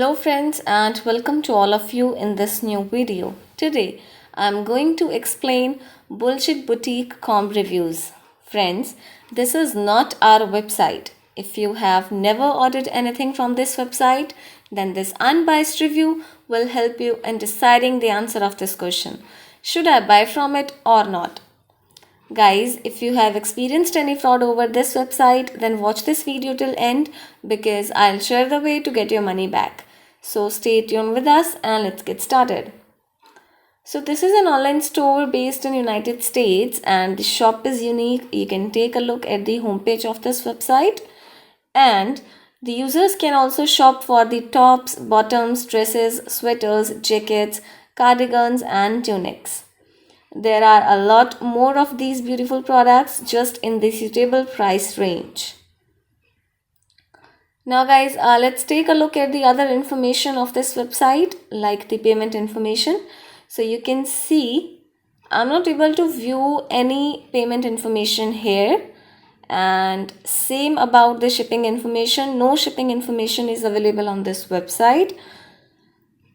Hello friends and welcome to all of you in this new video. Today I'm going to explain Bullshit Boutique comp reviews. Friends, this is not our website. If you have never ordered anything from this website, then this unbiased review will help you in deciding the answer of this question. Should I buy from it or not? Guys, if you have experienced any fraud over this website, then watch this video till end because I'll share the way to get your money back. So stay tuned with us and let's get started. So this is an online store based in United States and the shop is unique. You can take a look at the homepage of this website, and the users can also shop for the tops, bottoms, dresses, sweaters, jackets, cardigans and tunics. There are a lot more of these beautiful products just in the suitable price range. Now guys, let's take a look at the other information of this website, like the payment information. So you can see I'm not able to view any payment information here, and same about the shipping information. No shipping information is available on this website.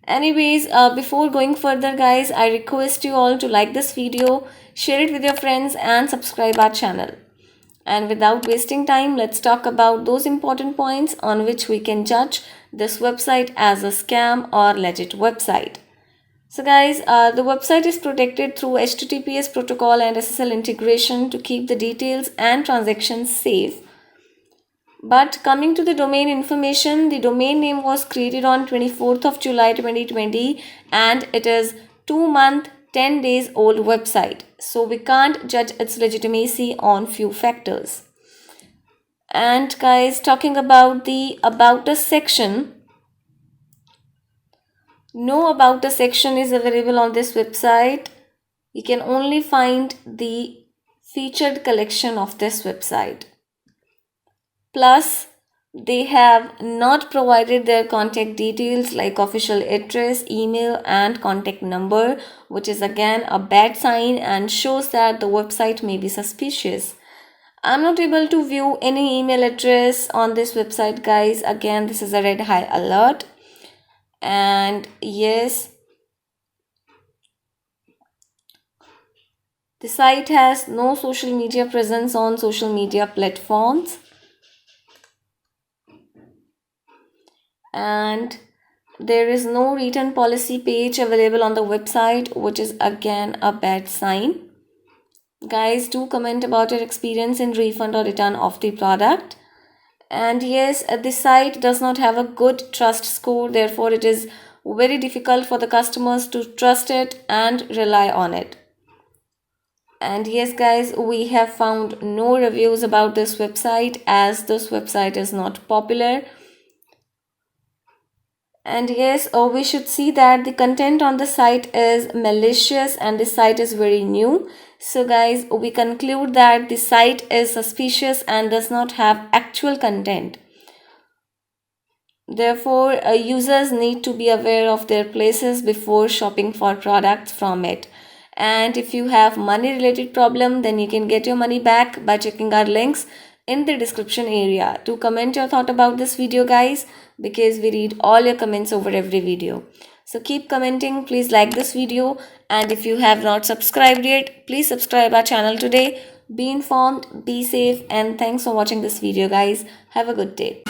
Anyways, before going further guys, I request you all to like this video, share it with your friends and subscribe our channel. And without wasting time, let's talk about those important points on which we can judge this website as a scam or legit website. So guys, the website is protected through HTTPS protocol and SSL integration to keep the details and transactions safe. But coming to the domain information, the domain name was created on 24th of July 2020 and it is 2-month, 10 days old website. So we can't judge its legitimacy on few factors. And guys, talking about the About Us section, no About Us section is available on this website. You can only find the featured collection of this website. Plus, they have not provided their contact details like official address, email and contact number, which is again a bad sign and shows that the website may be suspicious. I'm not able to view any email address on this website guys. Again, this is a red high alert. And yes, the site has no social media presence on social media platforms. And there is no return policy page available on the website, which is again a bad sign. Guys, do comment about your experience in refund or return of the product. And yes, the site does not have a good trust score, therefore it is very difficult for the customers to trust it and rely on it. And yes guys, we have found no reviews about this website as this website is not popular. And yes, we should see that the content on the site is malicious and the site is very new. So guys, we conclude that the site is suspicious and does not have actual content. Therefore, users need to be aware of their places before shopping for products from it. And if you have money related problem, then you can get your money back by checking our links in the description area. To comment your thought about this video guys, because we read all your comments over every video. So keep commenting, please like this video, and if you have not subscribed yet, please subscribe our channel today. Be informed, be safe, and thanks for watching this video guys. Have a good day.